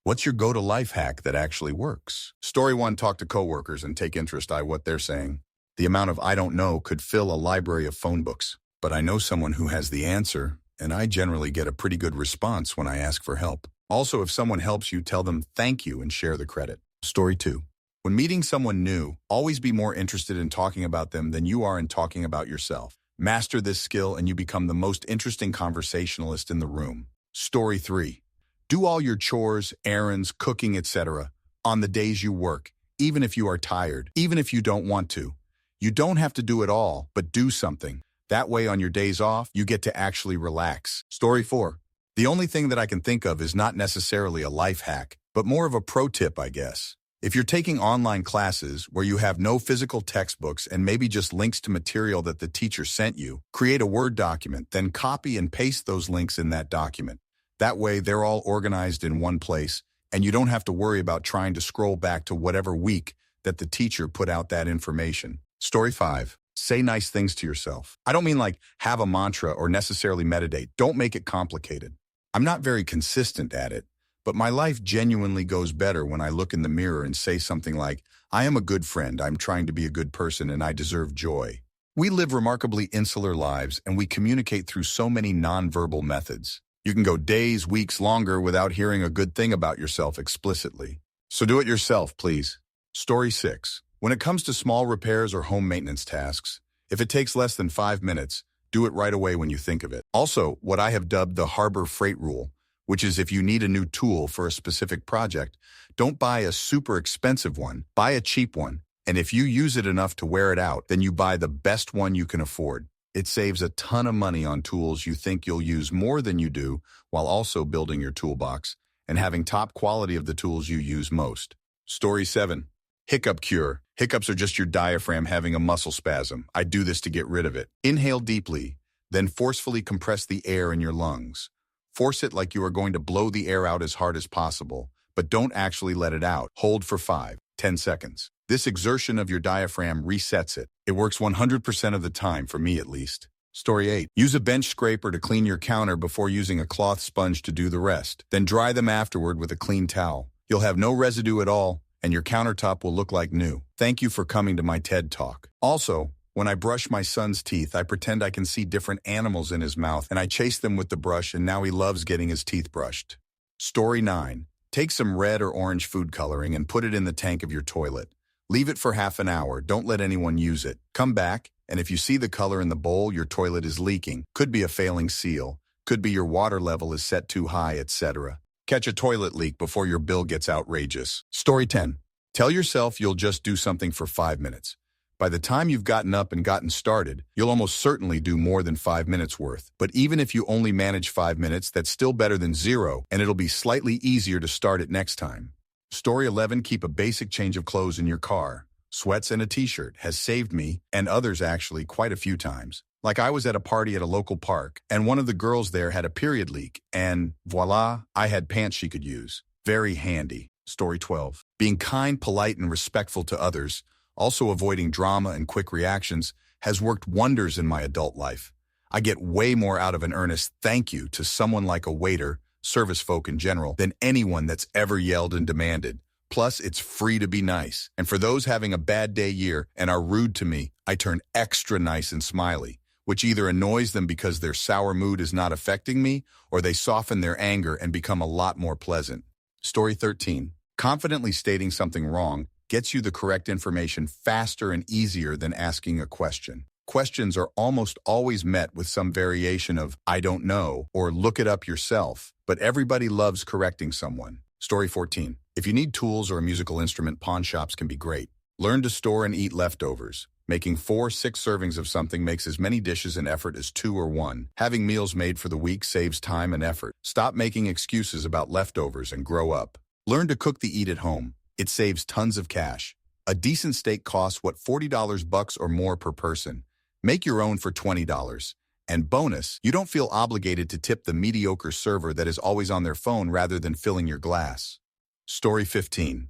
What's your go-to life hack that actually works? Story 1, talk to coworkers and take interest in what they're saying. The amount of I don't know could fill a library of phone books, but I know someone who has the answer, and I generally get a pretty good response when I ask for help. Also, if someone helps you, tell them thank you and share the credit. Story 2. When meeting someone new, always be more interested in talking about them than you are in talking about yourself. Master this skill and you become the most interesting conversationalist in the room. Story 3. Do all your chores, errands, cooking, etc. on the days you work, even if you are tired, even if you don't want to. You don't have to do it all, but do something. That way on your days off, you get to actually relax. Story 4. The only thing that I can think of is not necessarily a life hack, but more of a pro tip, I guess. If you're taking online classes where you have no physical textbooks and maybe just links to material that the teacher sent you, create a Word document, then copy and paste those links in that document. That way they're all organized in one place, and you don't have to worry about trying to scroll back to whatever week that the teacher put out that information. Story 5. Say nice things to yourself. I don't mean like have a mantra or necessarily meditate. Don't make it complicated. I'm not very consistent at it, but my life genuinely goes better when I look in the mirror and say something like, I am a good friend, I'm trying to be a good person, and I deserve joy. We live remarkably insular lives, and we communicate through so many nonverbal methods. You can go days, weeks, longer without hearing a good thing about yourself explicitly. So do it yourself, please. Story 6. When it comes to small repairs or home maintenance tasks, if it takes less than 5 minutes, do it right away when you think of it. Also, what I have dubbed the Harbor Freight Rule, which is if you need a new tool for a specific project, don't buy a super expensive one, buy a cheap one. And if you use it enough to wear it out, then you buy the best one you can afford. It saves a ton of money on tools you think you'll use more than you do, while also building your toolbox and having top quality of the tools you use most. Story 7. Hiccup cure. Hiccups are just your diaphragm having a muscle spasm. I do this to get rid of it. Inhale deeply, then forcefully compress the air in your lungs. Force it like you are going to blow the air out as hard as possible, but don't actually let it out. Hold for 5-10 seconds. This exertion of your diaphragm resets it. It works 100% of the time, for me at least. Story 8. Use a bench scraper to clean your counter before using a cloth sponge to do the rest. Then dry them afterward with a clean towel. You'll have no residue at all, and your countertop will look like new. Thank you for coming to my TED Talk. Also, when I brush my son's teeth, I pretend I can see different animals in his mouth, and I chase them with the brush, and now he loves getting his teeth brushed. Story 9. Take some red or orange food coloring and put it in the tank of your toilet. Leave it for half an hour. Don't let anyone use it. Come back, and if you see the color in the bowl, your toilet is leaking. Could be a failing seal. Could be your water level is set too high, etc. Catch a toilet leak before your bill gets outrageous. Story 10. Tell yourself you'll just do something for 5 minutes. By the time you've gotten up and gotten started, you'll almost certainly do more than 5 minutes worth. But even if you only manage 5 minutes, that's still better than 0, and it'll be slightly easier to start it next time. Story 11. Keep a basic change of clothes in your car. Sweats and a t-shirt has saved me, and others actually, quite a few times. Like I was at a party at a local park, and one of the girls there had a period leak, and voila, I had pants she could use. Very handy. Story 12. Being kind, polite, and respectful to others, also avoiding drama and quick reactions, has worked wonders in my adult life. I get way more out of an earnest thank you to someone like a waiter, service folk in general, than anyone that's ever yelled and demanded. Plus, it's free to be nice. And for those having a bad day year and are rude to me, I turn extra nice and smiley, which either annoys them because their sour mood is not affecting me, or they soften their anger and become a lot more pleasant. Story 13. Confidently stating something wrong gets you the correct information faster and easier than asking a question. Questions are almost always met with some variation of, I don't know, or look it up yourself, but everybody loves correcting someone. Story 14. If you need tools or a musical instrument, pawn shops can be great. Learn to store and eat leftovers. Making 4-6 servings of something makes as many dishes and effort as 2 or 1. Having meals made for the week saves time and effort. Stop making excuses about leftovers and grow up. Learn to cook the eat at home. It saves tons of cash. A decent steak costs $40 bucks or more per person. Make your own for $20. And bonus, you don't feel obligated to tip the mediocre server that is always on their phone rather than filling your glass. Story 15.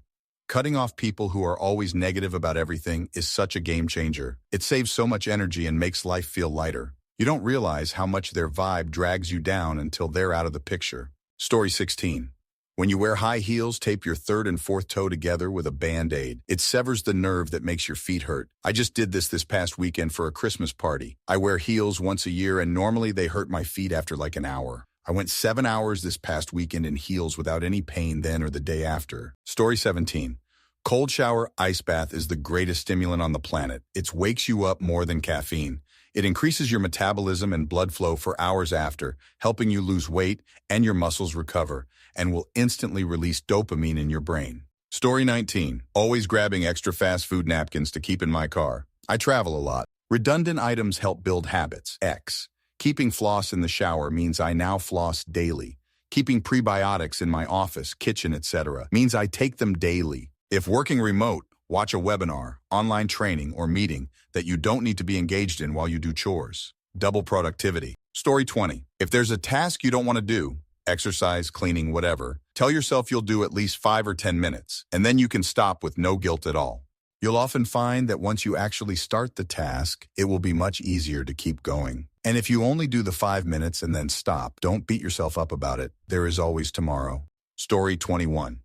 Cutting off people who are always negative about everything is such a game changer. It saves so much energy and makes life feel lighter. You don't realize how much their vibe drags you down until they're out of the picture. Story 16. When you wear high heels, tape your third and fourth toe together with a Band-Aid. It severs the nerve that makes your feet hurt. I just did this past weekend for a Christmas party. I wear heels once a year and normally they hurt my feet after like an hour. I went 7 hours this past weekend in heels without any pain then or the day after. Story 17. Cold shower ice bath is the greatest stimulant on the planet. It wakes you up more than caffeine. It increases your metabolism and blood flow for hours after, helping you lose weight and your muscles recover, and will instantly release dopamine in your brain. Story 19. Always grabbing extra fast food napkins to keep in my car. I travel a lot. Redundant items help build habits. X. Keeping floss in the shower means I now floss daily. Keeping prebiotics in my office, kitchen, etc. means I take them daily. If working remote, watch a webinar, online training, or meeting that you don't need to be engaged in while you do chores. Double productivity. Story 20. If there's a task you don't want to do, exercise, cleaning, whatever, tell yourself you'll do at least 5 or 10 minutes, and then you can stop with no guilt at all. You'll often find that once you actually start the task, it will be much easier to keep going. And if you only do the 5 minutes and then stop, don't beat yourself up about it. There is always tomorrow. Story 21.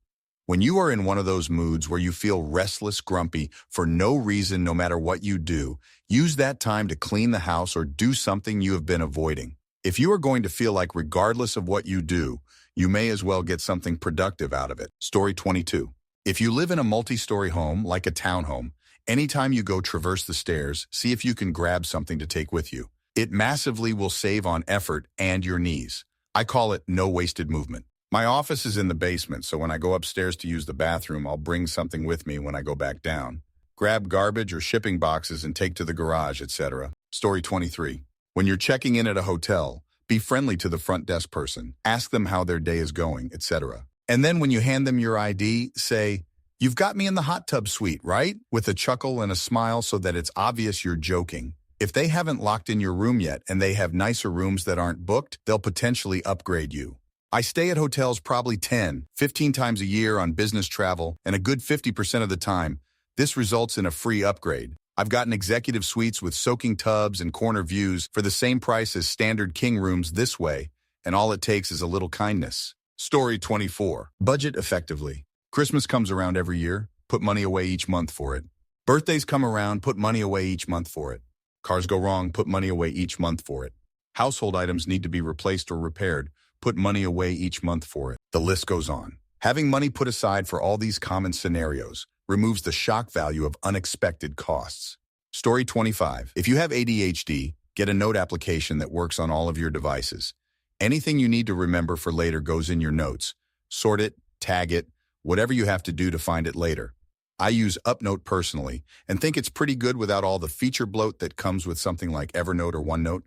When you are in one of those moods where you feel restless, grumpy, for no reason no matter what you do, use that time to clean the house or do something you have been avoiding. If you are going to feel like regardless of what you do, you may as well get something productive out of it. Story 22. If you live in a multi-story home, like a townhome, anytime you go traverse the stairs, see if you can grab something to take with you. It massively will save on effort and your knees. I call it no wasted movement. My office is in the basement, so when I go upstairs to use the bathroom, I'll bring something with me when I go back down. Grab garbage or shipping boxes and take to the garage, etc. Story 23. When you're checking in at a hotel, be friendly to the front desk person. Ask them how their day is going, etc. And then when you hand them your ID, say, "You've got me in the hot tub suite, right?" with a chuckle and a smile so that it's obvious you're joking. If they haven't locked in your room yet and they have nicer rooms that aren't booked, they'll potentially upgrade you. I stay at hotels probably 10, 15 times a year on business travel, and a good 50% of the time, this results in a free upgrade. I've gotten executive suites with soaking tubs and corner views for the same price as standard king rooms this way, and all it takes is a little kindness. Story 24. Budget effectively. Christmas comes around every year. Put money away each month for it. Birthdays come around. Put money away each month for it. Cars go wrong. Put money away each month for it. Household items need to be replaced or repaired. Put money away each month for it. The list goes on. Having money put aside for all these common scenarios removes the shock value of unexpected costs. Story 25. If you have ADHD, get a note application that works on all of your devices. Anything you need to remember for later goes in your notes. Sort it, tag it, whatever you have to do to find it later. I use UpNote personally and think it's pretty good without all the feature bloat that comes with something like Evernote or OneNote.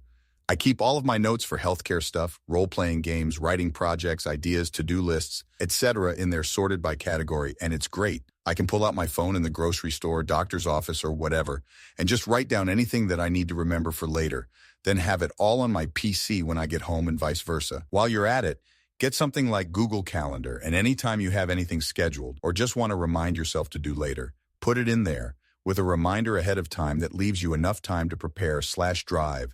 I keep all of my notes for healthcare stuff, role-playing games, writing projects, ideas, to-do lists, etc. in there sorted by category, and it's great. I can pull out my phone in the grocery store, doctor's office, or whatever, and just write down anything that I need to remember for later, then have it all on my PC when I get home and vice versa. While you're at it, get something like Google Calendar, and anytime you have anything scheduled or just want to remind yourself to do later, put it in there with a reminder ahead of time that leaves you enough time to prepare /drive/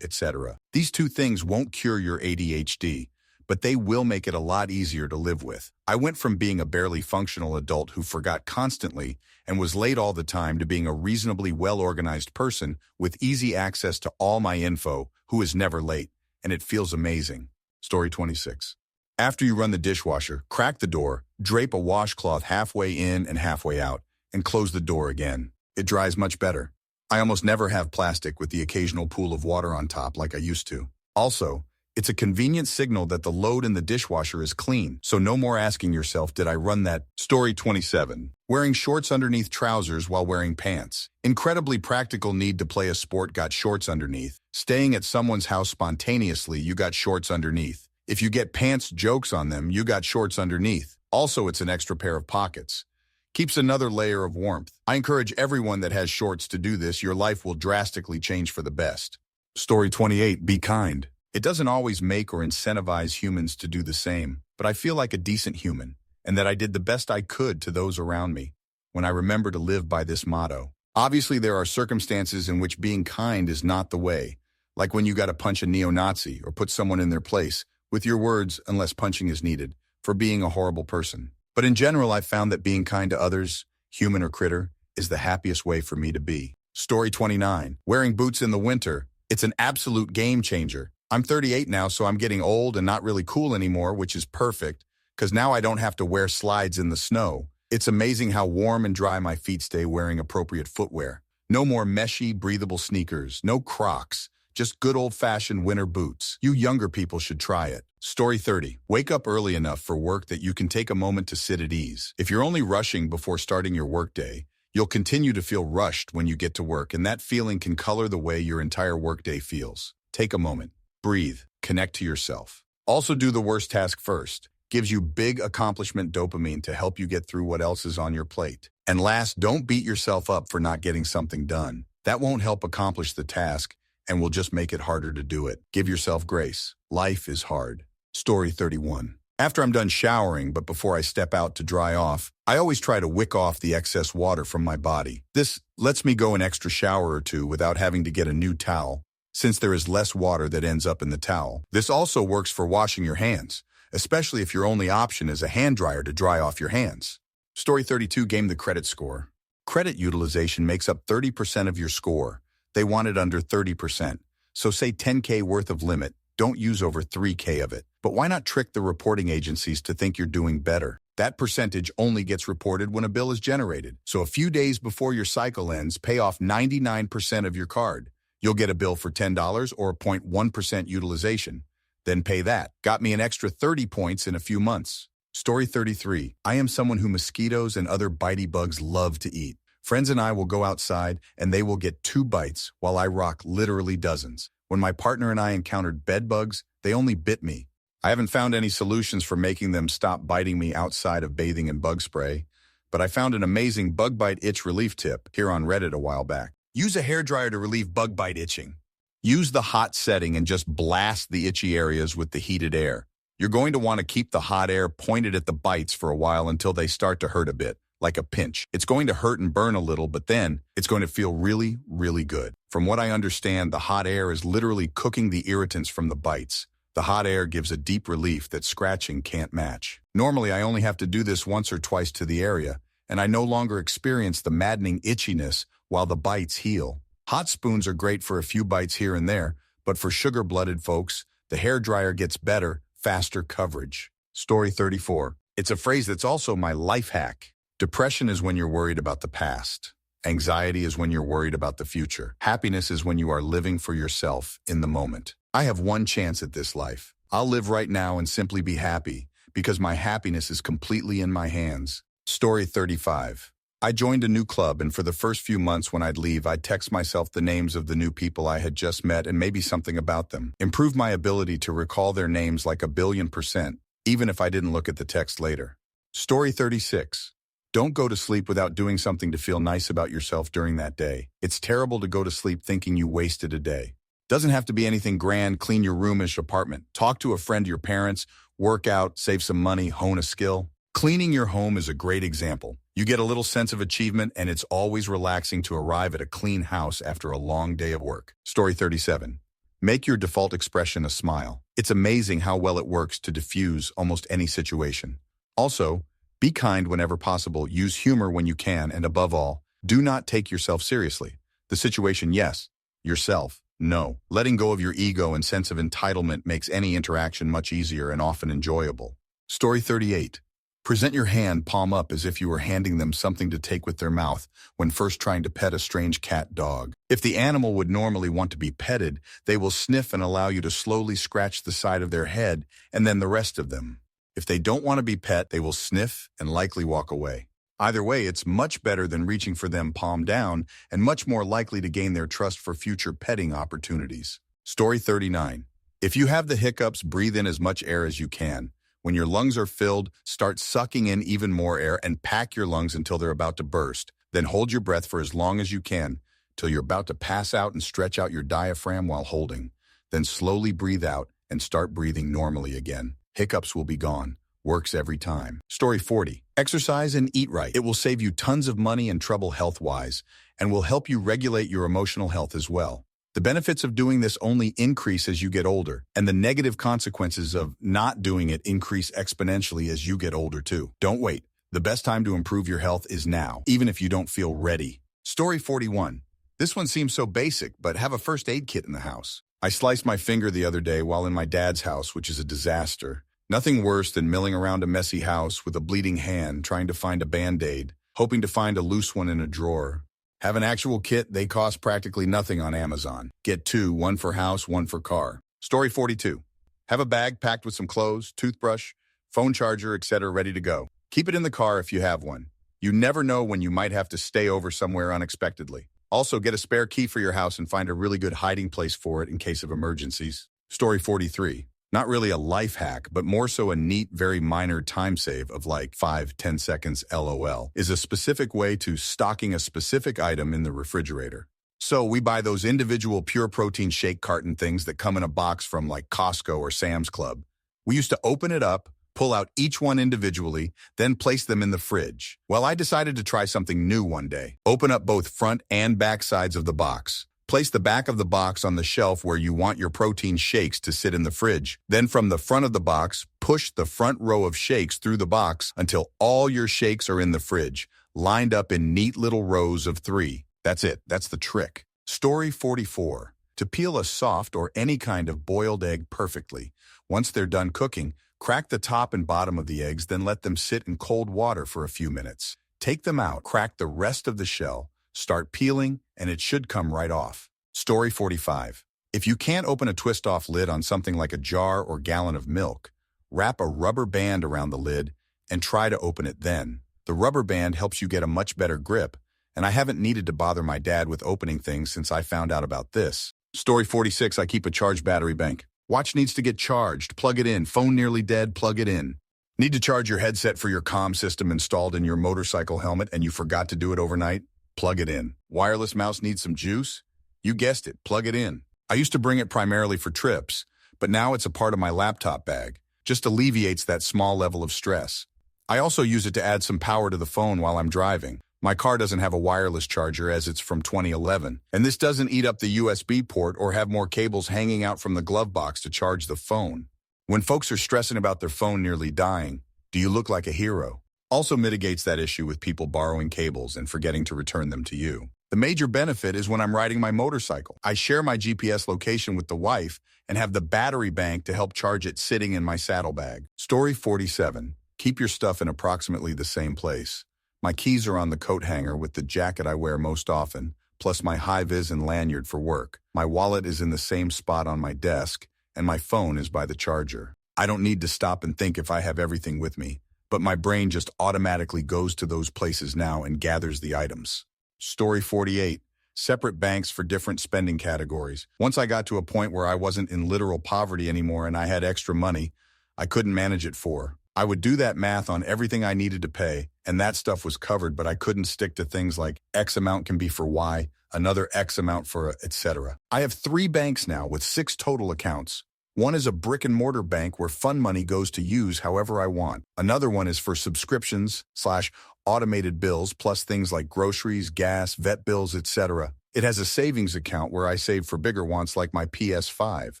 etc. These two things won't cure your ADHD, but they will make it a lot easier to live with. I went from being a barely functional adult who forgot constantly and was late all the time to being a reasonably well-organized person with easy access to all my info who is never late, and it feels amazing. Story 26. After you run the dishwasher, crack the door, drape a washcloth halfway in and halfway out, and close the door again. It dries much better. I almost never have plastic with the occasional pool of water on top like I used to. Also, it's a convenient signal that the load in the dishwasher is clean, so no more asking yourself, did I run that? Story 27. Wearing shorts underneath trousers while wearing pants. Incredibly practical need to play a sport, got shorts underneath. Staying at someone's house spontaneously, you got shorts underneath. If you get pants jokes on them, you got shorts underneath. Also, it's an extra pair of pockets. Keeps another layer of warmth. I encourage everyone that has shorts to do this. Your life will drastically change for the best. Story 28. Be kind. It doesn't always make or incentivize humans to do the same, but I feel like a decent human, and that I did the best I could to those around me when I remember to live by this motto. Obviously, there are circumstances in which being kind is not the way, like when you gotta punch a neo-Nazi or put someone in their place with your words, unless punching is needed, for being a horrible person. But in general, I've found that being kind to others, human or critter, is the happiest way for me to be. Story 29. Wearing boots in the winter. It's an absolute game changer. I'm 38 now, so I'm getting old and not really cool anymore, which is perfect, because now I don't have to wear slides in the snow. It's amazing how warm and dry my feet stay wearing appropriate footwear. No more meshy, breathable sneakers, no Crocs, just good old-fashioned winter boots. You younger people should try it. Story 30. Wake up early enough for work that you can take a moment to sit at ease. If you're only rushing before starting your workday, you'll continue to feel rushed when you get to work, and that feeling can color the way your entire workday feels. Take a moment. Breathe. Connect to yourself. Also do the worst task first. Gives you big accomplishment dopamine to help you get through what else is on your plate. And last, don't beat yourself up for not getting something done. That won't help accomplish the task and will just make it harder to do it. Give yourself grace. Life is hard. Story 31. After I'm done showering, but before I step out to dry off, I always try to wick off the excess water from my body. This lets me go an extra shower or two without having to get a new towel, since there is less water that ends up in the towel. This also works for washing your hands, especially if your only option is a hand dryer to dry off your hands. Story 32. Game the credit score. Credit utilization makes up 30% of your score. They want it under 30%. So say 10K worth of limit, don't use over 3K of it. But why not trick the reporting agencies to think you're doing better? That percentage only gets reported when a bill is generated. So a few days before your cycle ends, pay off 99% of your card. You'll get a bill for $10 or 0.1% utilization. Then pay that. Got me an extra 30 points in a few months. Story 33. I am someone who mosquitoes and other bitey bugs love to eat. Friends and I will go outside and they will get 2 bites while I rock literally dozens. When my partner and I encountered bed bugs, they only bit me. I haven't found any solutions for making them stop biting me outside of bathing in bug spray, but I found an amazing bug bite itch relief tip here on Reddit a while back. Use a hairdryer to relieve bug bite itching. Use the hot setting and just blast the itchy areas with the heated air. You're going to want to keep the hot air pointed at the bites for a while until they start to hurt a bit, like a pinch. It's going to hurt and burn a little, but then it's going to feel really, really good. From what I understand, the hot air is literally cooking the irritants from the bites. The hot air gives a deep relief that scratching can't match. Normally, I only have to do this once or twice to the area, and I no longer experience the maddening itchiness while the bites heal. Hot spoons are great for a few bites here and there, but for sugar-blooded folks, the hairdryer gets better, faster coverage. Story 34. It's a phrase that's also my life hack. Depression is when you're worried about the past. Anxiety is when you're worried about the future. Happiness is when you are living for yourself in the moment. I have one chance at this life. I'll live right now and simply be happy, because my happiness is completely in my hands. Story 35. I joined a new club, and for the first few months when I'd leave, I'd text myself the names of the new people I had just met and maybe something about them. Improve my ability to recall their names like 1,000,000,000%, even if I didn't look at the text later. Story 36. Don't go to sleep without doing something to feel nice about yourself during that day. It's terrible to go to sleep thinking you wasted a day. Doesn't have to be anything grand. Clean your room-ish apartment. Talk to a friend, your parents, work out, save some money, hone a skill. Cleaning your home is a great example. You get a little sense of achievement, and it's always relaxing to arrive at a clean house after a long day of work. Story 37. Make your default expression a smile. It's amazing how well it works to diffuse almost any situation. Also, be kind whenever possible, use humor when you can, and above all, do not take yourself seriously. The situation, yes. Yourself, no. Letting go of your ego and sense of entitlement makes any interaction much easier and often enjoyable. Story 38. Present your hand palm up as if you were handing them something to take with their mouth when first trying to pet a strange cat dog. If the animal would normally want to be petted, they will sniff and allow you to slowly scratch the side of their head and then the rest of them. If they don't want to be pet, they will sniff and likely walk away. Either way, it's much better than reaching for them palm down and much more likely to gain their trust for future petting opportunities. Story 39. If you have the hiccups, breathe in as much air as you can. When your lungs are filled, start sucking in even more air and pack your lungs until they're about to burst. Then hold your breath for as long as you can, till you're about to pass out and stretch out your diaphragm while holding. Then slowly breathe out and start breathing normally again. Hiccups will be gone. Works every time. Story 40. Exercise and eat right. It will save you tons of money and trouble health-wise, and will help you regulate your emotional health as well. The benefits of doing this only increase as you get older, and the negative consequences of not doing it increase exponentially as you get older too. Don't wait. The best time to improve your health is now, even if you don't feel ready. Story 41. This one seems so basic, but have a first aid kit in the house. I sliced my finger the other day while in my dad's house, which is a disaster. Nothing worse than milling around a messy house with a bleeding hand trying to find a Band-Aid, hoping to find a loose one in a drawer. Have an actual kit, they cost practically nothing on Amazon. Get two, one for house, one for car. Story 42. Have a bag packed with some clothes, toothbrush, phone charger, etc. ready to go. Keep it in the car if you have one. You never know when you might have to stay over somewhere unexpectedly. Also, get a spare key for your house and find a really good hiding place for it in case of emergencies. Story 43. Not really a life hack, but more so a neat, very minor time save of like 5-10 seconds LOL, is a specific way to stocking a specific item in the refrigerator. So we buy those individual pure protein shake carton things that come in a box from like Costco or Sam's Club. We used to open it up, pull out each one individually, then place them in the fridge. Well, I decided to try something new one day. Open up both front and back sides of the box. Place the back of the box on the shelf where you want your protein shakes to sit in the fridge. Then from the front of the box, push the front row of shakes through the box until all your shakes are in the fridge, lined up in neat little rows of 3. That's it. That's the trick. Story 44. To peel a soft or any kind of boiled egg perfectly, once they're done cooking, crack the top and bottom of the eggs, then let them sit in cold water for a few minutes. Take them out, crack the rest of the shell, start peeling, and it should come right off. Story 45. If you can't open a twist-off lid on something like a jar or gallon of milk, wrap a rubber band around the lid and try to open it then. The rubber band helps you get a much better grip, and I haven't needed to bother my dad with opening things since I found out about this. Story 46. I keep a charged battery bank. Watch needs to get charged. Plug it in. Phone nearly dead. Plug it in. Need to charge your headset for your comm system installed in your motorcycle helmet and you forgot to do it overnight? Plug it in. Wireless mouse needs some juice? You guessed it, plug it in. I used to bring it primarily for trips, but now it's a part of my laptop bag. Just alleviates that small level of stress. I also use it to add some power to the phone while I'm driving. My car doesn't have a wireless charger as it's from 2011, and this doesn't eat up the USB port or have more cables hanging out from the glove box to charge the phone. When folks are stressing about their phone nearly dying, do you look like a hero? Also mitigates that issue with people borrowing cables and forgetting to return them to you. The major benefit is when I'm riding my motorcycle. I share my GPS location with the wife and have the battery bank to help charge it sitting in my saddlebag. Story 47. Keep your stuff in approximately the same place. My keys are on the coat hanger with the jacket I wear most often, plus my high-vis and lanyard for work. My wallet is in the same spot on my desk, and my phone is by the charger. I don't need to stop and think if I have everything with me, but my brain just automatically goes to those places now and gathers the items. Story 48. Separate banks for different spending categories. Once I got to a point where I wasn't in literal poverty anymore and I had extra money I couldn't manage it for. I would do that math on everything I needed to pay, and that stuff was covered, but I couldn't stick to things like X amount can be for Y, another X amount for etc. I have 3 banks now with 6 total accounts. One is a brick-and-mortar bank where fun money goes to use however I want. Another one is for subscriptions/automated bills, plus things like groceries, gas, vet bills, etc. It has a savings account where I save for bigger wants like my PS5,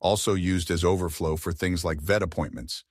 also used as overflow for things like vet appointments.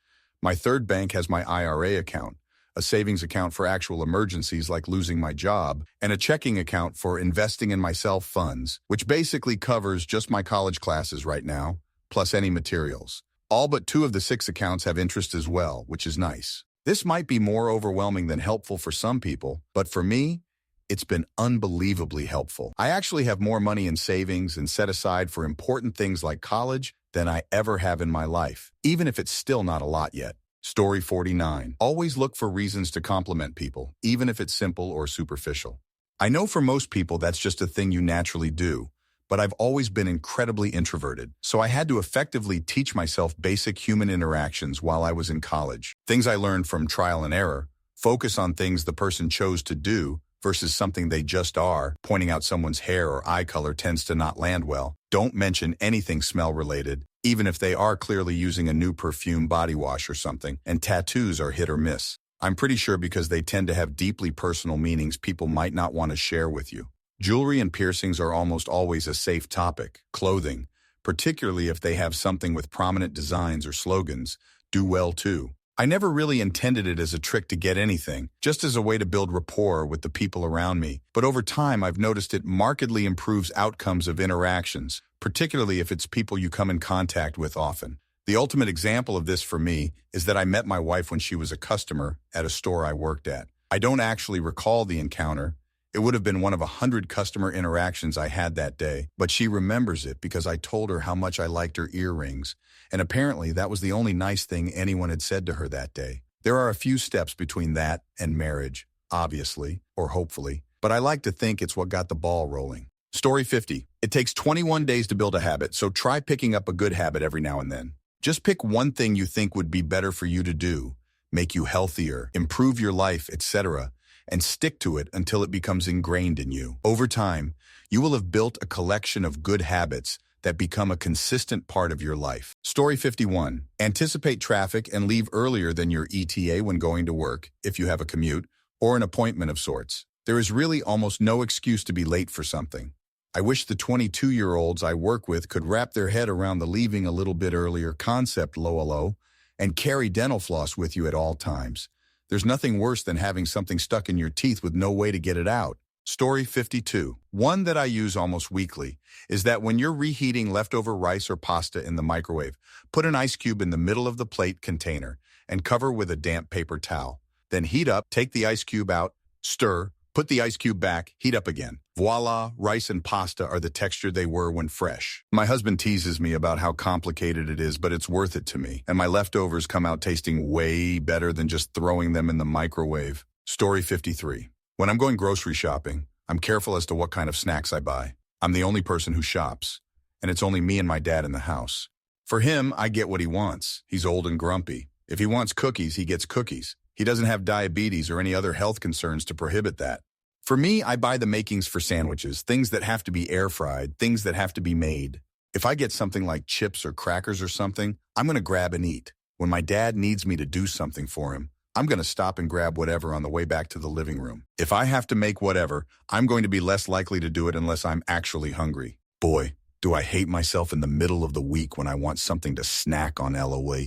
My third bank has my IRA account, a savings account for actual emergencies like losing my job, and a checking account for investing in myself funds, which basically covers just my college classes right now, plus any materials. All but 2 of the 6 accounts have interest as well, which is nice. This might be more overwhelming than helpful for some people, but for me, it's been unbelievably helpful. I actually have more money in savings and set aside for important things like college than I ever have in my life, even if it's still not a lot yet. Story 49. Always look for reasons to compliment people, even if it's simple or superficial. I know for most people that's just a thing you naturally do, but I've always been incredibly introverted, so I had to effectively teach myself basic human interactions while I was in college. Things I learned from trial and error, focus on things the person chose to do versus something they just are. Pointing out someone's hair or eye color tends to not land well. Don't mention anything smell-related, even if they are clearly using a new perfume body wash or something, and tattoos are hit or miss. I'm pretty sure because they tend to have deeply personal meanings people might not want to share with you. Jewelry and piercings are almost always a safe topic. Clothing, particularly if they have something with prominent designs or slogans, do well too. I never really intended it as a trick to get anything, just as a way to build rapport with the people around me. But over time, I've noticed it markedly improves outcomes of interactions, particularly if it's people you come in contact with often. The ultimate example of this for me is that I met my wife when she was a customer at a store I worked at. I don't actually recall the encounter. It would have been one of 100 customer interactions I had that day, but she remembers it because I told her how much I liked her earrings, and apparently that was the only nice thing anyone had said to her that day. There are a few steps between that and marriage, obviously, or hopefully, but I like to think it's what got the ball rolling. Story 50. It takes 21 days to build a habit, so try picking up a good habit every now and then. Just pick one thing you think would be better for you to do, make you healthier, improve your life, etc., and stick to it until it becomes ingrained in you. Over time, you will have built a collection of good habits that become a consistent part of your life. Story 51. Anticipate traffic and leave earlier than your ETA when going to work, if you have a commute, or an appointment of sorts. There is really almost no excuse to be late for something. I wish the 22-year-olds I work with could wrap their head around the leaving a little bit earlier concept, lol, and carry dental floss with you at all times. There's nothing worse than having something stuck in your teeth with no way to get it out. Story 52. One that I use almost weekly is that when you're reheating leftover rice or pasta in the microwave, put an ice cube in the middle of the plate container and cover with a damp paper towel. Then heat up, take the ice cube out, stir, put the ice cube back, heat up again. Voila, rice and pasta are the texture they were when fresh. My husband teases me about how complicated it is, but it's worth it to me, and my leftovers come out tasting way better than just throwing them in the microwave. Story 53. When I'm going grocery shopping, I'm careful as to what kind of snacks I buy. I'm the only person who shops, and it's only me and my dad in the house. For him, I get what he wants. He's old and grumpy. If he wants cookies, he gets cookies. He doesn't have diabetes or any other health concerns to prohibit that. For me, I buy the makings for sandwiches, things that have to be air-fried, things that have to be made. If I get something like chips or crackers or something, I'm going to grab and eat. When my dad needs me to do something for him, I'm going to stop and grab whatever on the way back to the living room. If I have to make whatever, I'm going to be less likely to do it unless I'm actually hungry. Boy, do I hate myself in the middle of the week when I want something to snack on LOE.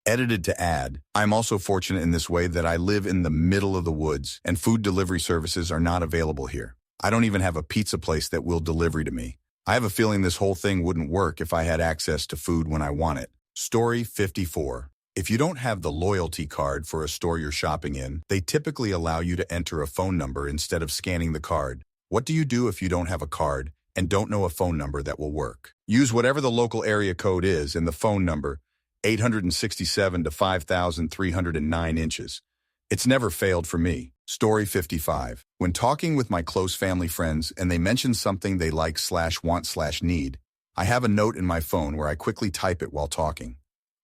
Edited to add, I'm also fortunate in this way that I live in the middle of the woods and food delivery services are not available here. I don't even have a pizza place that will deliver to me. I have a feeling this whole thing wouldn't work if I had access to food when I want it. Story 54. If you don't have the loyalty card for a store you're shopping in, they typically allow you to enter a phone number instead of scanning the card. What do you do if you don't have a card and don't know a phone number that will work? Use whatever the local area code is in the phone number, 867 to 5,309 inches. It's never failed for me. Story 55. When talking with my close family friends and they mention something they like/want/need, I have a note in my phone where I quickly type it while talking.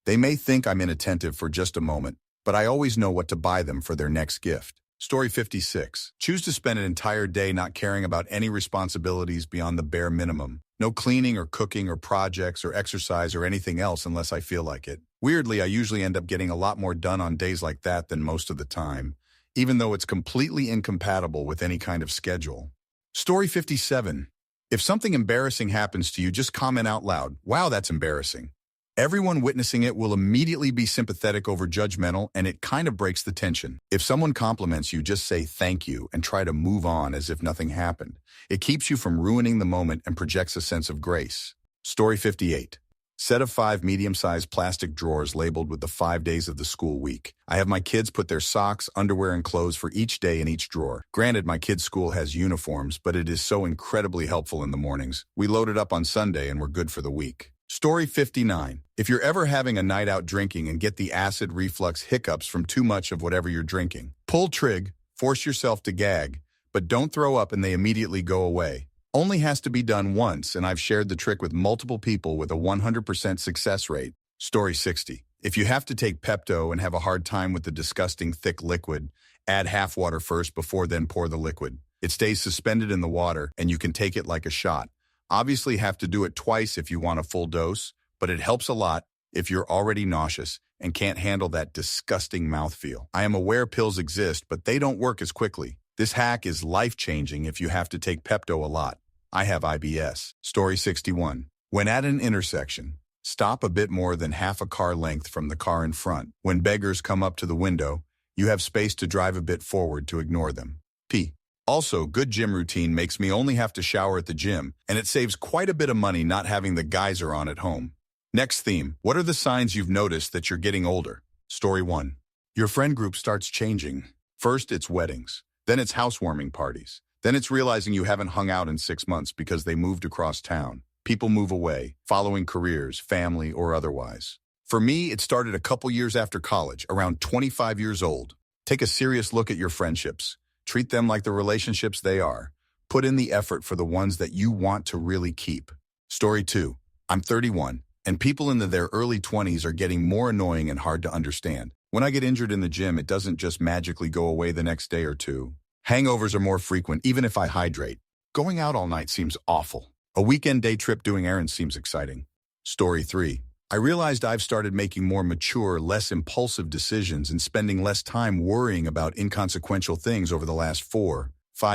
They may think I'm inattentive for just a moment, but I always know what to buy them for their next gift. Story 56. Choose to spend an entire day not caring about any responsibilities beyond the bare minimum. No cleaning or cooking or projects or exercise or anything else unless I feel like it. Weirdly, I usually end up getting a lot more done on days like that than most of the time, even though it's completely incompatible with any kind of schedule. Story 57. If something embarrassing happens to you, just comment out loud, "Wow, that's embarrassing." Everyone witnessing it will immediately be sympathetic over judgmental, and it kind of breaks the tension. If someone compliments you, just say thank you and try to move on as if nothing happened. It keeps you from ruining the moment and projects a sense of grace. Story 58. Set of 5 medium-sized plastic drawers labeled with the 5 days of the school week. I have my kids put their socks, underwear, and clothes for each day in each drawer. Granted, my kids' school has uniforms, but it is so incredibly helpful in the mornings. We load it up on Sunday and we're good for the week. Story 59. If you're ever having a night out drinking and get the acid reflux hiccups from too much of whatever you're drinking, pull trig, force yourself to gag, but don't throw up and they immediately go away. Only has to be done once, and I've shared the trick with multiple people with a 100% success rate. Story 60. If you have to take Pepto and have a hard time with the disgusting thick liquid, add half water first before then pour the liquid. It stays suspended in the water, and you can take it like a shot. Obviously have to do it twice if you want a full dose, but it helps a lot if you're already nauseous and can't handle that disgusting mouthfeel. I am aware pills exist, but they don't work as quickly. This hack is life-changing if you have to take Pepto a lot. I have IBS. Story 61. When at an intersection, stop a bit more than half a car length from the car in front. When beggars come up to the window, you have space to drive a bit forward to ignore them. P. Also, good gym routine makes me only have to shower at the gym, and it saves quite a bit of money not having the geyser on at home. Next theme. What are the signs you've noticed that you're getting older? Story 1. Your friend group starts changing. First, it's weddings. Then it's housewarming parties. Then it's realizing you haven't hung out in 6 months because they moved across town. People move away, following careers, family, or otherwise. For me, it started a couple years after college, around 25 years old. Take a serious look at your friendships. Treat them like the relationships they are. Put in the effort for the ones that you want to really keep. Story 2. I'm 31, and people in their early 20s are getting more annoying and hard to understand. When I get injured in the gym, it doesn't just magically go away the next day or two. Hangovers are more frequent, even if I hydrate. Going out all night seems awful. A weekend day trip doing errands seems exciting. Story 3. I realized I've started making more mature, less impulsive decisions and spending less time worrying about inconsequential things over the last 4-5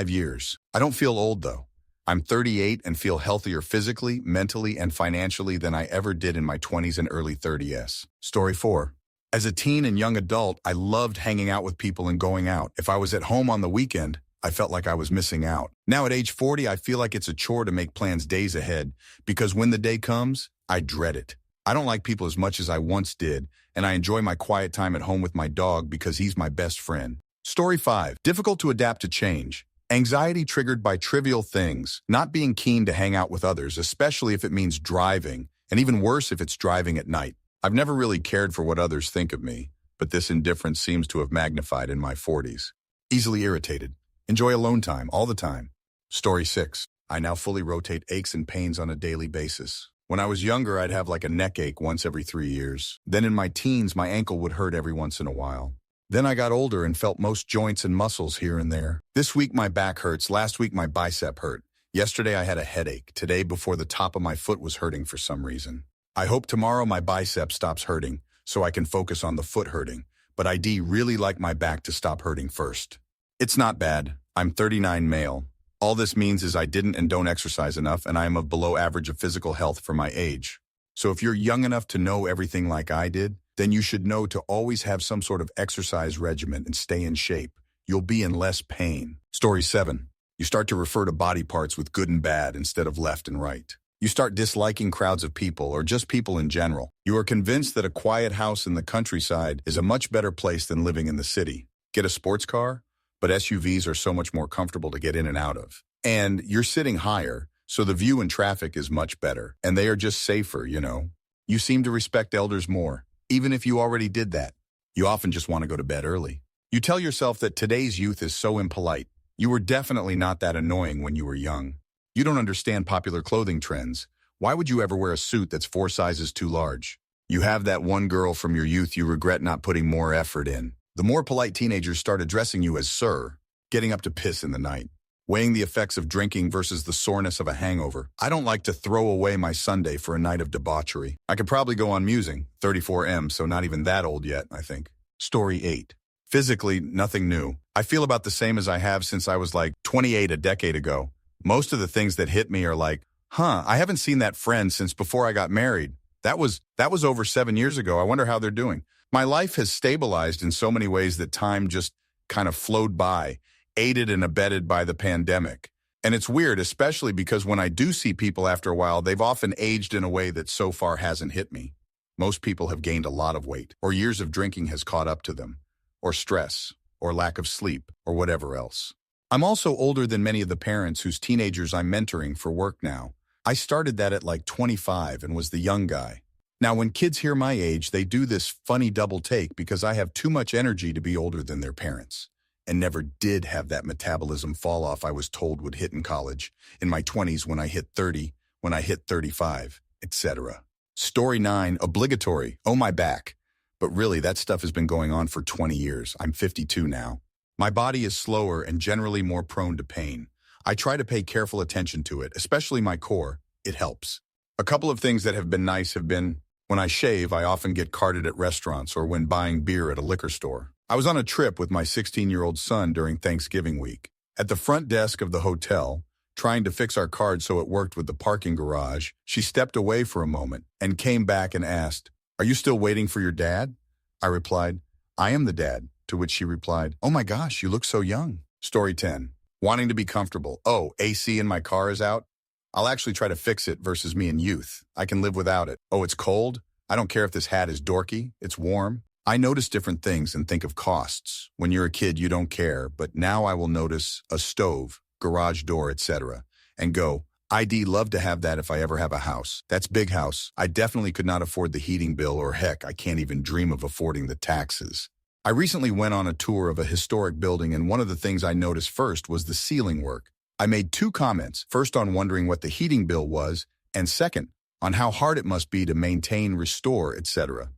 years. I don't feel old, though. I'm 38 and feel healthier physically, mentally, and financially than I ever did in my 20s and early 30s. Story 4. As a teen and young adult, I loved hanging out with people and going out. If I was at home on the weekend, I felt like I was missing out. Now at age 40, I feel like it's a chore to make plans days ahead because when the day comes, I dread it. I don't like people as much as I once did, and I enjoy my quiet time at home with my dog because he's my best friend. Story 5. Difficult to adapt to change. Anxiety triggered by trivial things, not being keen to hang out with others, especially if it means driving, and even worse if it's driving at night. I've never really cared for what others think of me, but this indifference seems to have magnified in my 40s. Easily irritated. Enjoy alone time all the time. Story 6. I now fully rotate aches and pains on a daily basis. When I was younger, I'd have like a neck ache once every 3 years. Then in my teens, my ankle would hurt every once in a while. Then I got older and felt most joints and muscles here and there. This week my back hurts. Last week my bicep hurt. Yesterday I had a headache. Today before the top of my foot was hurting for some reason. I hope tomorrow my bicep stops hurting so I can focus on the foot hurting, but I'd really like my back to stop hurting first. It's not bad. I'm 39 male. All this means is I didn't and don't exercise enough, and I am of below average of physical health for my age. So if you're young enough to know everything like I did, then you should know to always have some sort of exercise regimen and stay in shape. You'll be in less pain. Story 7. You start to refer to body parts with good and bad instead of left and right. You start disliking crowds of people or just people in general. You are convinced that a quiet house in the countryside is a much better place than living in the city. Get a sports car, but SUVs are so much more comfortable to get in and out of. And you're sitting higher, so the view in traffic is much better. And they are just safer, you know. You seem to respect elders more, even if you already did that. You often just want to go to bed early. You tell yourself that today's youth is so impolite. You were definitely not that annoying when you were young. You don't understand popular clothing trends. Why would you ever wear a suit that's 4 sizes too large? You have that one girl from your youth you regret not putting more effort in. The more polite teenagers start addressing you as sir, getting up to piss in the night, weighing the effects of drinking versus the soreness of a hangover. I don't like to throw away my Sunday for a night of debauchery. I could probably go on musing, 34M, so not even that old yet, I think. Story 8. Physically, nothing new. I feel about the same as I have since I was like 28 a decade ago. Most of the things that hit me are like, I haven't seen that friend since before I got married. That was over 7 years ago. I wonder how they're doing. My life has stabilized in so many ways that time just kind of flowed by, aided and abetted by the pandemic. And it's weird, especially because when I do see people after a while, they've often aged in a way that so far hasn't hit me. Most people have gained a lot of weight, or years of drinking has caught up to them, or stress, or lack of sleep, or whatever else. I'm also older than many of the parents whose teenagers I'm mentoring for work now. I started that at like 25 and was the young guy. Now, when kids hear my age, they do this funny double take because I have too much energy to be older than their parents and never did have that metabolism fall off I was told would hit in college, in my 20s when I hit 30, when I hit 35, etc. Story 9, obligatory, oh my back. But really, that stuff has been going on for 20 years. I'm 52 now. My body is slower and generally more prone to pain. I try to pay careful attention to it, especially my core. It helps. A couple of things that have been nice have been, when I shave, I often get carded at restaurants or when buying beer at a liquor store. I was on a trip with my 16-year-old son during Thanksgiving week. At the front desk of the hotel, trying to fix our card so it worked with the parking garage, she stepped away for a moment and came back and asked, "Are you still waiting for your dad?" I replied, "I am the dad," to which she replied, "Oh my gosh, you look so young." Story 10. Wanting to be comfortable. Oh, AC in my car is out? I'll actually try to fix it versus me in youth. I can live without it. Oh, it's cold? I don't care if this hat is dorky. It's warm. I notice different things and think of costs. When you're a kid, you don't care, but now I will notice a stove, garage door, etc., and go, I'd love to have that if I ever have a house. That's big house. I definitely could not afford the heating bill, or heck, I can't even dream of affording the taxes. I recently went on a tour of a historic building, and one of the things I noticed first was the ceiling work. I made 2 comments, first on wondering what the heating bill was, and second, on how hard it must be to maintain, restore, etc.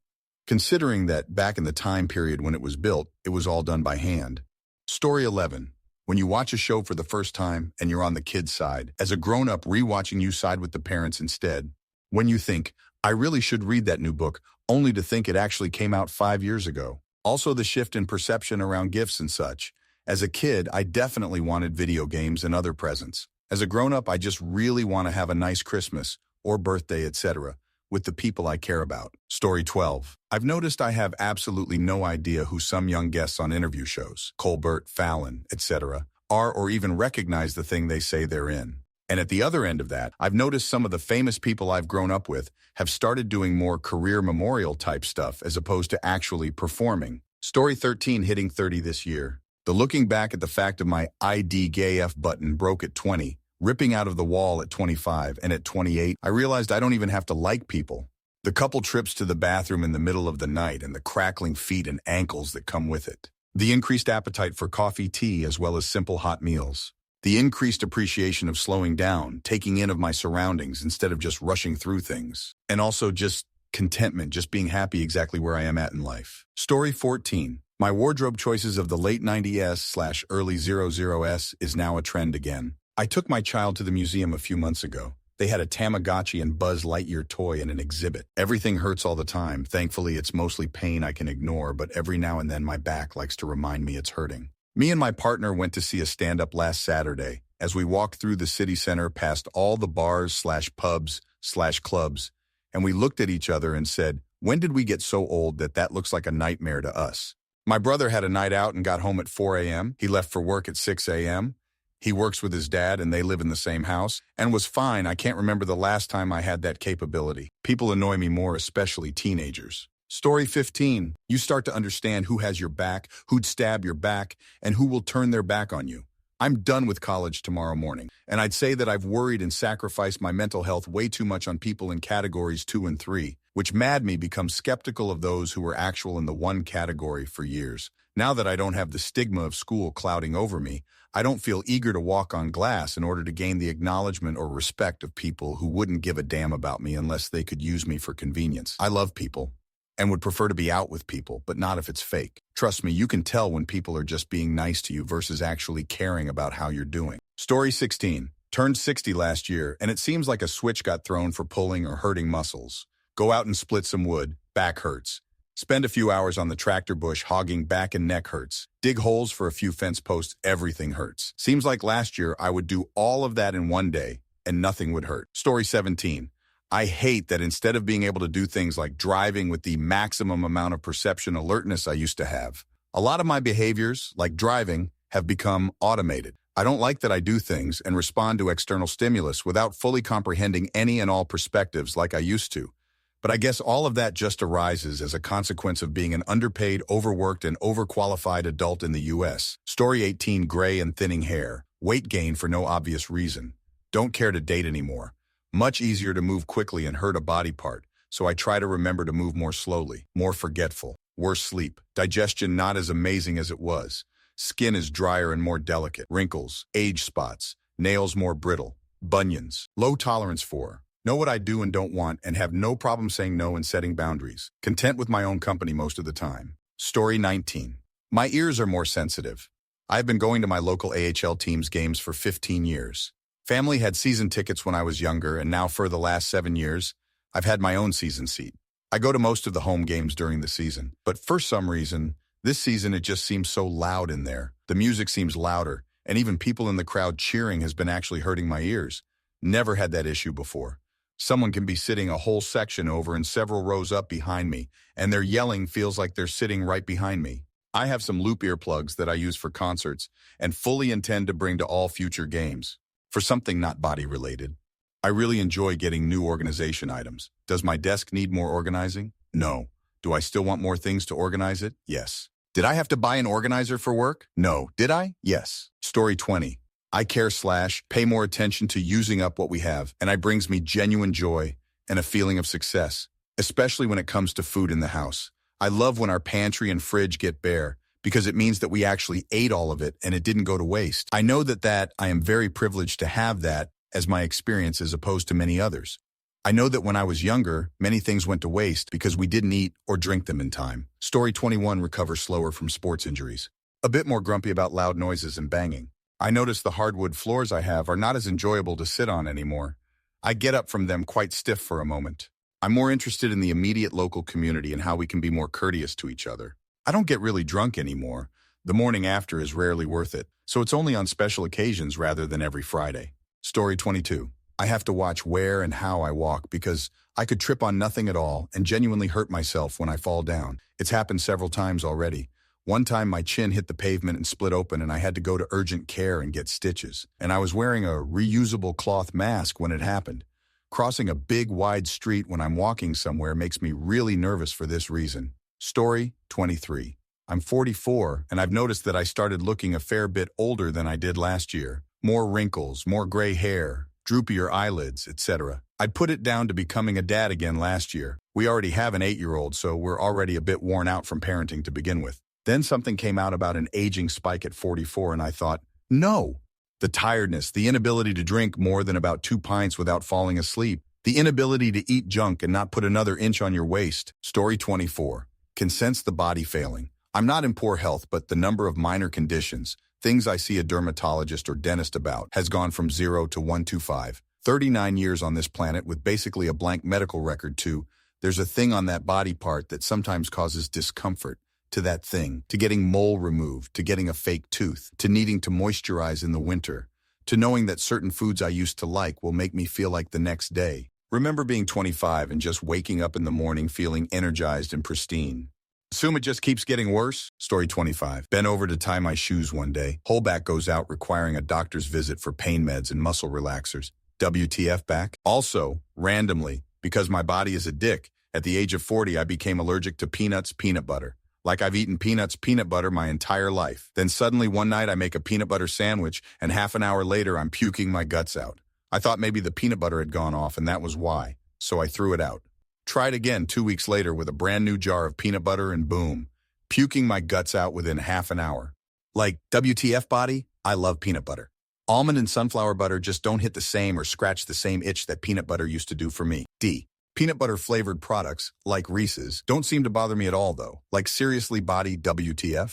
Considering that back in the time period when it was built, it was all done by hand. Story 11. When you watch a show for the first time and you're on the kid's side, as a grown-up rewatching you side with the parents instead. When you think, I really should read that new book, only to think it actually came out 5 years ago. Also the shift in perception around gifts and such. As a kid, I definitely wanted video games and other presents. As a grown-up, I just really want to have a nice Christmas or birthday, etc., with the people I care about. Story 12. I've noticed I have absolutely no idea who some young guests on interview shows, Colbert, Fallon, etc., are, or even recognize the thing they say they're in. And at the other end of that, I've noticed some of the famous people I've grown up with have started doing more career memorial type stuff as opposed to actually performing. Story 13, hitting 30 this year. The looking back at the fact of my ID gay F button broke at 20, ripping out of the wall at 25, and at 28, I realized I don't even have to like people. The couple trips to the bathroom in the middle of the night and the crackling feet and ankles that come with it. The increased appetite for coffee, tea, as well as simple hot meals. The increased appreciation of slowing down, taking in of my surroundings instead of just rushing through things. And also just contentment, just being happy exactly where I am at in life. Story 14. My wardrobe choices of the late 90s/early 00s is now a trend again. I took my child to the museum a few months ago. They had a Tamagotchi and Buzz Lightyear toy in an exhibit. Everything hurts all the time. Thankfully, it's mostly pain I can ignore, but every now and then my back likes to remind me it's hurting. Me and my partner went to see a stand-up last Saturday. As we walked through the city center past all the bars/pubs/clubs, and we looked at each other and said, when did we get so old that looks like a nightmare to us? My brother had a night out and got home at 4 a.m. He left for work at 6 a.m. He works with his dad and they live in the same house, and was fine. I can't remember the last time I had that capability. People annoy me more, especially teenagers. Story 15. You start to understand who has your back, who'd stab your back, and who will turn their back on you. I'm done with college tomorrow morning, and I'd say that I've worried and sacrificed my mental health way too much on people in categories 2 and 3, which made me become skeptical of those who were actual in the 1 category for years. Now that I don't have the stigma of school clouding over me, I don't feel eager to walk on glass in order to gain the acknowledgement or respect of people who wouldn't give a damn about me unless they could use me for convenience. I love people and would prefer to be out with people, but not if it's fake. Trust me, you can tell when people are just being nice to you versus actually caring about how you're doing. Story 16. Turned 60 last year, and it seems like a switch got thrown for pulling or hurting muscles. Go out and split some wood, back hurts. Spend a few hours on the tractor bush hogging, back and neck hurts. Dig holes for a few fence posts, everything hurts. Seems like last year I would do all of that in one day and nothing would hurt. Story 17. I hate that instead of being able to do things like driving with the maximum amount of perception alertness I used to have, a lot of my behaviors, like driving, have become automated. I don't like that I do things and respond to external stimulus without fully comprehending any and all perspectives like I used to. But I guess all of that just arises as a consequence of being an underpaid, overworked, and overqualified adult in the U.S. Story 18. Gray and thinning hair. Weight gain for no obvious reason. Don't care to date anymore. Much easier to move quickly and hurt a body part, so I try to remember to move more slowly, more forgetful. Worse sleep. Digestion not as amazing as it was. Skin is drier and more delicate. Wrinkles, age spots, nails more brittle. Bunions. Low tolerance for. Know what I do and don't want and have no problem saying no and setting boundaries. Content with my own company most of the time. Story 19. My ears are more sensitive. I've been going to my local AHL team's games for 15 years. Family had season tickets when I was younger, and now for the last 7 years, I've had my own season seat. I go to most of the home games during the season, but for some reason, This season, it just seems so loud in there. The music seems louder, and even people in the crowd cheering has been actually hurting my ears. Never had that issue before. Someone can be sitting a whole section over and several rows up behind me, and their yelling feels like they're sitting right behind me. I have some loop earplugs that I use for concerts and fully intend to bring to all future games. For something not body-related. I really enjoy getting new organization items. Does my desk need more organizing? No. Do I still want more things to organize it? Yes. Did I have to buy an organizer for work? No. Did I? Yes. Story 20. I care/pay more attention to using up what we have, and it brings me genuine joy and a feeling of success, especially when it comes to food in the house. I love when our pantry and fridge get bare because it means that we actually ate all of it and it didn't go to waste. I know that I am very privileged to have that as my experience as opposed to many others. I know that when I was younger, many things went to waste because we didn't eat or drink them in time. Story 21. Recover slower from sports injuries. A bit more grumpy about loud noises and banging. I notice the hardwood floors I have are not as enjoyable to sit on anymore. I get up from them quite stiff for a moment. I'm more interested in the immediate local community and how we can be more courteous to each other. I don't get really drunk anymore. The morning after is rarely worth it, so it's only on special occasions rather than every Friday. Story 22. I have to watch where and how I walk because I could trip on nothing at all and genuinely hurt myself when I fall down. It's happened several times already. One time my chin hit the pavement and split open and I had to go to urgent care and get stitches. And I was wearing a reusable cloth mask when it happened. Crossing a big, wide street when I'm walking somewhere makes me really nervous for this reason. Story 23. I'm 44 and I've noticed that I started looking a fair bit older than I did last year. More wrinkles, more gray hair, droopier eyelids, etc. I'd put it down to becoming a dad again last year. We already have an 8-year-old, so we're already a bit worn out from parenting to begin with. Then something came out about an aging spike at 44 and I thought, no. The tiredness, the inability to drink more than about 2 pints without falling asleep, the inability to eat junk and not put another inch on your waist. Story 24. Can sense the body failing. I'm not in poor health, but the number of minor conditions, things I see a dermatologist or dentist about, has gone from 0 to 125. 39 years on this planet with basically a blank medical record to, there's a thing on that body part that sometimes causes discomfort. To that thing, to getting mole removed, to getting a fake tooth, to needing to moisturize in the winter, to knowing that certain foods I used to like will make me feel like the next day. Remember being 25 and just waking up in the morning feeling energized and pristine. Assume it just keeps getting worse? Story 25. Bent over to tie my shoes one day. Whole back goes out requiring a doctor's visit for pain meds and muscle relaxers. WTF back? Also, randomly, because my body is a dick, at the age of 40 I became allergic to peanuts, peanut butter. Like I've eaten peanuts, peanut butter my entire life. Then suddenly one night I make a peanut butter sandwich and half an hour later I'm puking my guts out. I thought maybe the peanut butter had gone off and that was why. So I threw it out. Tried again 2 weeks later with a brand new jar of peanut butter and boom, puking my guts out within half an hour. Like, WTF body, I love peanut butter. Almond and sunflower butter just don't hit the same or scratch the same itch that peanut butter used to do for me. Peanut butter flavored products, like Reese's, don't seem to bother me at all though. Like seriously body WTF?